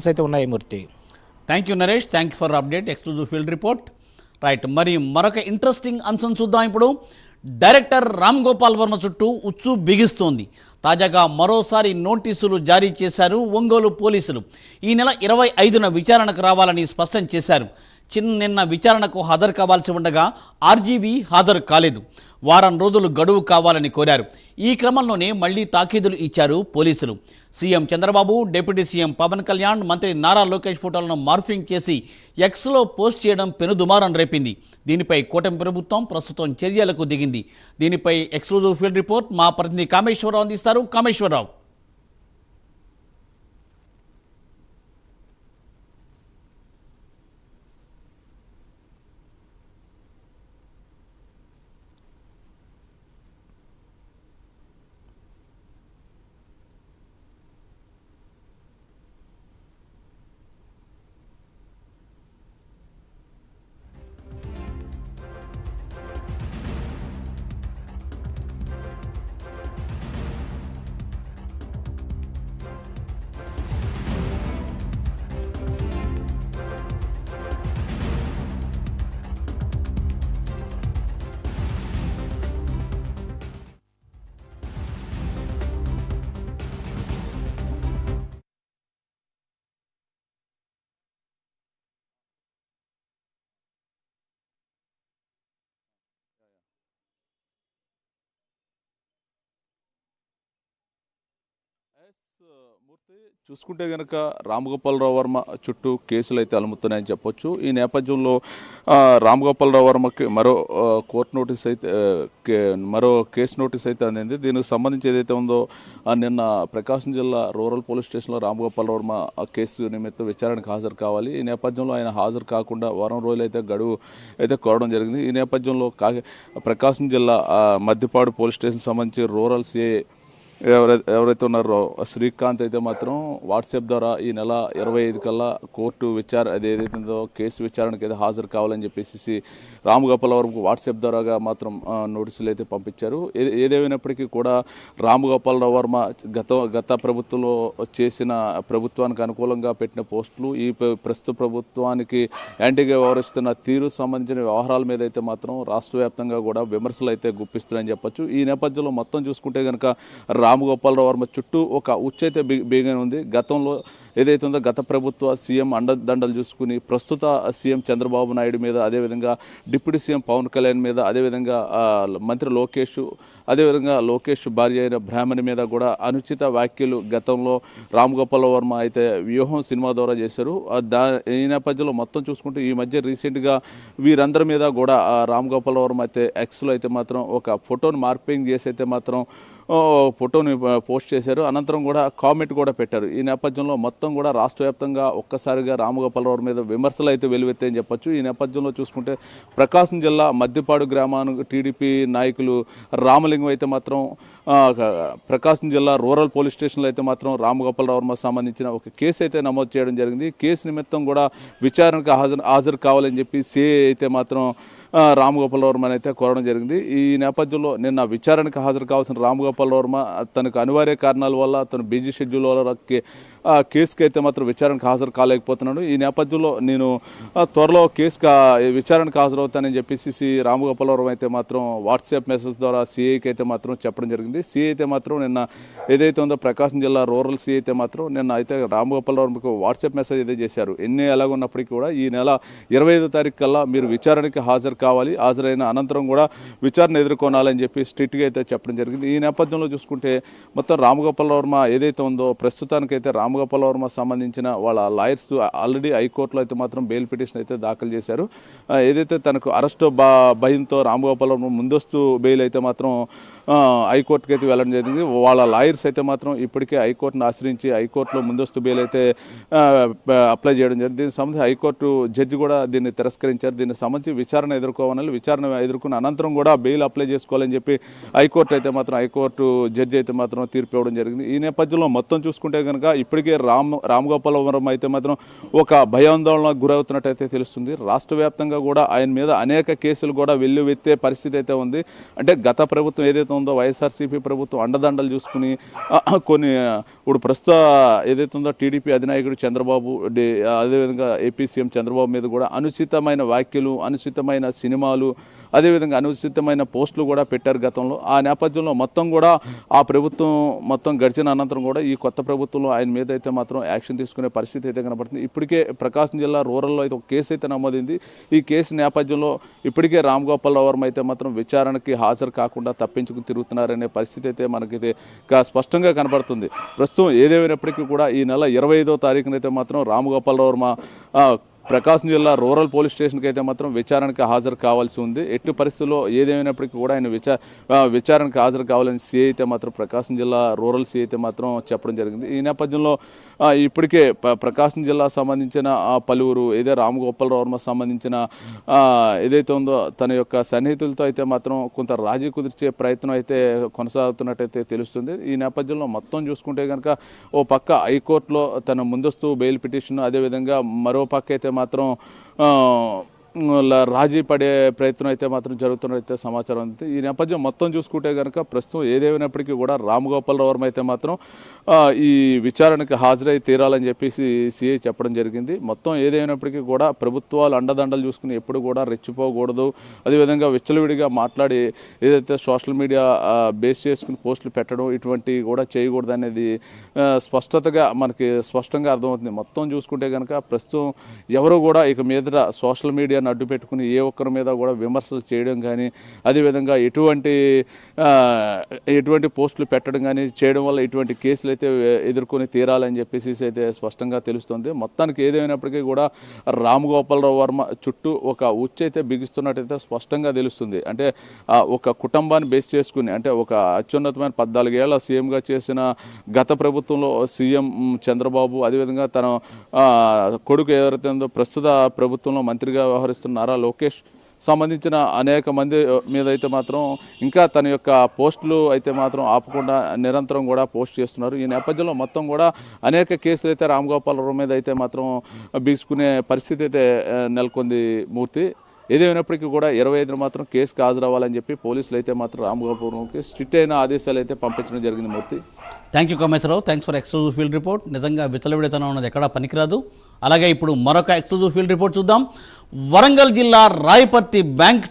అయితే ఉన్నాయి Murthy. Thank you Naresh, thank you for update exclusive field report. Right, మరి మరొక ఇంట్రెస్టింగ్ అంశం చూద్దాం. ఇప్పుడు డైరెక్టర్ రామ్ గోపాల్ వర్మ చుట్టూ ఉచ్చు బిగిస్తోంది. తాజాగా మరోసారి నోటీసులు జారీ చేశారు ఒంగోలు పోలీసులు. ఈ నెల 25న విచారణకు రావాలని స్పష్టం చేశారు. నిన్న విచారణకు హాజరు కావాల్సి ఉండగా ఆర్జీవీ హాజరు కాలేదు. వారం రోజులు గడువు కావాలని కోరారు. ఈ క్రమంలోనే మళ్లీ తాకీదులు ఇచ్చారు పోలీసులు. CM Chandrababu, deputy CM Pawan Kalyan, మంత్రి నారా లోకేష్ ఫోటోలను మార్ఫింగ్ చేసి ఎక్స్లో పోస్ట్ చేయడం పెనుదుమారం రేపింది. దీనిపై కూటమి ప్రభుత్వం ప్రస్తుతం చర్యలకు దిగింది. దీనిపై ఎక్స్క్లూజివ్ ఫీల్డ్ రిపోర్ట్ మా ప్రతినిధి కామేశ్వరరావు అందిస్తారు. కామేశ్వరరావు. మూర్తి, చూసుకుంటే కనుక రామగోపాలరావు వర్మ చుట్టూ కేసులు అయితే అలుముతున్నాయని చెప్పొచ్చు. ఈ నేపథ్యంలో రామగోపాలరావు వర్మకి మరో కోర్టు నోటీస్ అయితే మరో కేసు నోటీస్ అయితే అందింది. దీనికి సంబంధించి ఏదైతే ఉందో నిన్న ప్రకాశం జిల్లా రూరల్ పోలీస్ స్టేషన్లో రామగోపాలరావు వర్మ కేసు నిమిత్తం విచారణకు హాజరు కావాలి. ఈ నేపథ్యంలో ఆయన హాజరు కాకుండా వారం రోజులు అయితే గడువు అయితే కోరడం జరిగింది. ఈ నేపథ్యంలో ప్రకాశం జిల్లా మద్దిపాడు పోలీస్ స్టేషన్ సంబంధించి రూరల్ సిఐ ఎవరైతే ఉన్నారో శ్రీకాంత్ అయితే మాత్రం వాట్సాప్ ద్వారా ఈ నెల 25 కల్లా కోర్టు అదేదైతుందో కేసు విచారణకు అయితే హాజరు కావాలని చెప్పేసి రామగోపాల్ వర్మకు వాట్సాప్ ద్వారాగా మాత్రం నోటీసులు అయితే పంపించారు. ఏదేమైనప్పటికీ కూడా రామగోపాలరావు వర్మ గత ప్రభుత్వంలో చేసిన ప్రభుత్వానికి అనుకూలంగా పెట్టిన పోస్టులు, ఈ ప్రస్తుత ప్రభుత్వానికి యాంటీగా వ్యవహరిస్తున్న తీరు సంబంధించిన వ్యవహారాల మీద అయితే మాత్రం రాష్ట్ర వ్యాప్తంగా కూడా విమర్శలు అయితే గుప్పిస్తున్నాయని చెప్పొచ్చు. ఈ నేపథ్యంలో మొత్తం చూసుకుంటే కనుక రామగోపాలరావు వర్మ చుట్టూ ఒక ఉచ్చైతే బిగిగానే ఉంది. గతంలో ఏదైతే ఉందో గత ప్రభుత్వ సీఎం అండదండలు చూసుకుని ప్రస్తుత సీఎం చంద్రబాబు నాయుడు మీద, అదేవిధంగా డిప్యూటీ సీఎం పవన్ కళ్యాణ్ మీద, అదేవిధంగా మంత్రి లోకేష్ భార్య అయిన బ్రాహ్మణి మీద కూడా అనుచిత వ్యాఖ్యలు గతంలో రామగోపాల్ వర్మ అయితే వ్యూహం సినిమా ద్వారా చేశారు. ఈ నేపథ్యంలో మొత్తం చూసుకుంటే ఈ మధ్య రీసెంట్గా వీరందరి మీద కూడా రామగోపాల్ వర్మ అయితే ఎక్స్లో అయితే మాత్రం ఒక ఫోటోని మార్పింగ్ చేసి అయితే మాత్రం ఫోటోని పోస్ట్ చేశారు. అనంతరం కూడా కామెంట్ కూడా పెట్టారు. ఈ నేపథ్యంలో మొత్తం కూడా రాష్ట్ర వ్యాప్తంగా ఒక్కసారిగా రామగోపాలరావు మీద విమర్శలు అయితే వెలువెత్తాయని చెప్పొచ్చు. ఈ నేపథ్యంలో చూసుకుంటే ప్రకాశం జిల్లా మద్దిపాడు గ్రామానికి టీడీపీ నాయకులు రామలింగం అయితే మాత్రం ప్రకాశం జిల్లా రూరల్ పోలీస్ స్టేషన్లో అయితే మాత్రం రామగోపాలరావు వర్మ సంబంధించిన ఒక కేసు అయితే నమోదు చేయడం జరిగింది. కేసు నిమిత్తం కూడా విచారణకు హాజరు కావాలని చెప్పి సిఐ అయితే మాత్రం రామగోపాల్ వర్మ అయితే కోరడం జరిగింది. ఈ నేపథ్యంలో నిన్న విచారణకు హాజరు కావాల్సిన రామగోపాల్ వర్మ తనకు అనివార్య కారణాల వల్ల, తన బిజీ షెడ్యూల్ వల్ల కేసుకి అయితే మాత్రం విచారణకు హాజరు కాలేకపోతున్నాడు. ఈ నేపథ్యంలో నేను త్వరలో విచారణకు హాజరవుతానని చెప్పేసి రామగోపాల్ వర్మ అయితే మాత్రం వాట్సాప్ మెసేజ్ ద్వారా సిఐకి అయితే మాత్రం చెప్పడం జరిగింది. సిఐ అయితే మాత్రం నిన్న ఏదైతే ఉందో ప్రకాశం జిల్లా రూరల్ సిఐ అయితే మాత్రం నిన్న అయితే రామగోపాల్ వర్మకు వాట్సాప్ మెసేజ్ అయితే చేశారు. ఎలాగున్నప్పటికీ కూడా ఈ నెల 25వ తారీఖు కల్లా మీరు విచారణకి హాజరు కావాలి, హాజరైన అనంతరం కూడా విచారణ ఎదుర్కొనాలని చెప్పి స్ట్రిక్ట్గా అయితే చెప్పడం జరిగింది. ఈ నేపథ్యంలో చూసుకుంటే మొత్తం రామగోపాల్ వర్మ ఏదైతే ఉందో ప్రస్తుతానికైతే రామగోపాల్ వర్మ సంబంధించిన వాళ్ళ లాయర్స్ ఆల్రెడీ హైకోర్టులో అయితే మాత్రం బెయిల్ పిటిషన్ అయితే దాఖలు చేశారు. ఏదైతే తనకు అరెస్ట్ భయంతో రామగోపాల్ వర్మ ముందస్తు బెయిల్ అయితే మాత్రం హైకోర్టుకి అయితే వెళ్ళడం జరిగింది. వాళ్ళ లాయర్స్ అయితే మాత్రం ఇప్పటికే హైకోర్టును ఆశ్రయించి హైకోర్టులో ముందస్తు బెయిల్ అయితే అప్లై చేయడం జరిగింది. దీనికి సంబంధించి హైకోర్టు జడ్జి కూడా దీన్ని తిరస్కరించారు. దీనికి సంబంధించి విచారణ ఎదుర్కొన్న అనంతరం కూడా బెయిల్ అప్లై చేసుకోవాలని చెప్పి హైకోర్టు జడ్జి అయితే మాత్రం తీర్పు ఇవ్వడం జరిగింది. ఈ నేపథ్యంలో మొత్తం చూసుకుంటే కనుక ఇప్పటికే రామగోపాల్ వర్మ అయితే మాత్రం ఒక భయాందోళనకు గురవుతున్నట్టయితే తెలుస్తుంది. రాష్ట్ర వ్యాప్తంగా కూడా ఆయన మీద అనేక కేసులు కూడా వెల్లువెత్తే పరిస్థితి అయితే ఉంది. అంటే గత ప్రభుత్వం ఏదైతే ఉందో వైఎస్ఆర్సీపీ ప్రభుత్వం అండదండలు చూసుకుని కొన్ని ఇప్పుడు ప్రస్తుత ఏదైతే ఉందో టీడీపీ అధినాయకుడు చంద్రబాబు అదేవిధంగా ఏపీ సీఎం చంద్రబాబు మీద కూడా అనుచితమైన వ్యాఖ్యలు, అనుచితమైన సినిమాలు, అదేవిధంగా అనుచితమైన పోస్టులు కూడా పెట్టారు గతంలో. ఆ నేపథ్యంలో మొత్తం కూడా ఆ ప్రభుత్వం మొత్తం గడిచిన అనంతరం కూడా ఈ కొత్త ప్రభుత్వంలో ఆయన మీద అయితే మాత్రం యాక్షన్ తీసుకునే పరిస్థితి అయితే కనబడుతుంది. ఇప్పటికే ప్రకాశం జిల్లా రూరల్లో అయితే ఒక కేసు అయితే నమోదైంది. ఈ కేసు నేపథ్యంలో ఇప్పటికే రామ్ గోపాల్ వర్మ అయితే మాత్రం విచారణకి హాజరు కాకుండా తప్పించుకుని తిరుగుతున్నారనే పరిస్థితి అయితే మనకైతే స్పష్టంగా కనబడుతుంది. ప్రస్తుతం ఏదేమైనప్పటికీ కూడా ఈ నెల 25వ తారీఖునైతే మాత్రం రామ్ గోపాల్ వర్మ ప్రకాశం జిల్లా రూరల్ పోలీస్ స్టేషన్కి అయితే మాత్రం విచారణకు హాజరు కావాల్సి ఉంది. ఎట్టి పరిస్థితుల్లో ఏదేమైనప్పటికీ కూడా ఆయన విచారణకు హాజరు కావాలని సీఐ అయితే మాత్రం ప్రకాశం జిల్లా రూరల్ సీఐ అయితే మాత్రం చెప్పడం జరిగింది. ఈ నేపథ్యంలో ఇప్పటికే ప్రకాశం జిల్లా సంబంధించిన పలువురు ఏదో రామ్ గోపాల్ వర్మ సంబంధించిన ఏదైతే ఉందో తన యొక్క సన్నిహితులతో అయితే మాత్రం కొంత రాజీ కుదిర్చే ప్రయత్నం అయితే కొనసాగుతున్నట్టయితే తెలుస్తుంది. ఈ నేపథ్యంలో మొత్తం చూసుకుంటే కనుక ఓ పక్క హైకోర్టులో తన ముందస్తు బెయిల్ పిటిషన్, అదేవిధంగా మరో పక్క అయితే మాత్రం రాజీ పడే ప్రయత్నం అయితే మాత్రం జరుగుతున్నట్టయితే సమాచారం ఉంది. ఈ నేపథ్యం మొత్తం చూసుకుంటే కనుక ప్రస్తుతం ఏదేమైనప్పటికీ కూడా రామ్ గోపాల్ వర్మ అయితే మాత్రం ఈ విచారణకి హాజరై తీరాలని చెప్పేసి సిఐ చెప్పడం జరిగింది. మొత్తం ఏదైనప్పటికీ కూడా ప్రభుత్వాలు అండదండలు చూసుకుని ఎప్పుడు కూడా రెచ్చిపోకూడదు, అదేవిధంగా విచ్చలవిడిగా మాట్లాడి ఏదైతే సోషల్ మీడియా బేస్ చేసుకుని పోస్టులు పెట్టడం ఇటువంటివి కూడా చేయకూడదు అనేది మనకి స్పష్టంగా అర్థమవుతుంది. మొత్తం చూసుకుంటే కనుక ప్రస్తుతం ఎవరు కూడా ఇక మీదట సోషల్ మీడియాను అడ్డు పెట్టుకుని ఏ ఒక్కరి మీద కూడా విమర్శలు చేయడం కానీ, అదేవిధంగా ఎటువంటి పోస్టులు పెట్టడం కానీ చేయడం వల్ల ఇటువంటి కేసులు అయితే ఎదుర్కొని తీరాలని చెప్పేసి అయితే స్పష్టంగా తెలుస్తుంది. మొత్తానికి ఏదైనప్పటికీ కూడా రామ్ గోపాల్ వర్మ చుట్టూ ఒక ఉచ్చు అయితే బిగిస్తున్నట్టయితే స్పష్టంగా తెలుస్తుంది. అంటే ఒక కుటుంబాన్ని బేస్ చేసుకుని, అంటే ఒక అత్యున్నతమైన 14 ఏళ్ల సీఎంగా చేసిన గత ప్రభుత్వంలో సీఎం చంద్రబాబు, అదేవిధంగా తన కొడుకు ఎవరైతే ఉందో ప్రస్తుత ప్రభుత్వంలో మంత్రిగా వ్యవహరిస్తున్న నారా లోకేష్ సంబంధించిన అనేక మంది మీద అయితే మాత్రం ఇంకా తన యొక్క పోస్టులు అయితే మాత్రం ఆపకుండా నిరంతరం కూడా పోస్ట్ చేస్తున్నారు. ఈ నేపథ్యంలో మొత్తం కూడా అనేక కేసులు అయితే రామ్ గోపాల్ వర్మ మీద అయితే మాత్రం బీసుకునే పరిస్థితి అయితే నెలకొంది మూర్తి. ఏదేమైనప్పటికీ కూడా 25న మాత్రం కేసుకు హాజరవ్వాలని చెప్పి పోలీసులు అయితే మాత్రం రామ్ గోపాల్ వర్మకి స్ట్రిక్ట్ అయిన ఆదేశాలు అయితే పంపించడం జరిగింది Murthy. Thank you Kameswararao, thanks for exclusive field report. నిజంగా విచ్చలవిడితనం ఉన్నది ఎక్కడా పనికిరాదు. అలాగే ఇప్పుడు మరొక ఎక్స్క్లూజివ్ ఫీల్డ్ రిపోర్ట్ చూద్దాం. వరంగల్ జిల్లా రాయపర్తి బ్యాంక్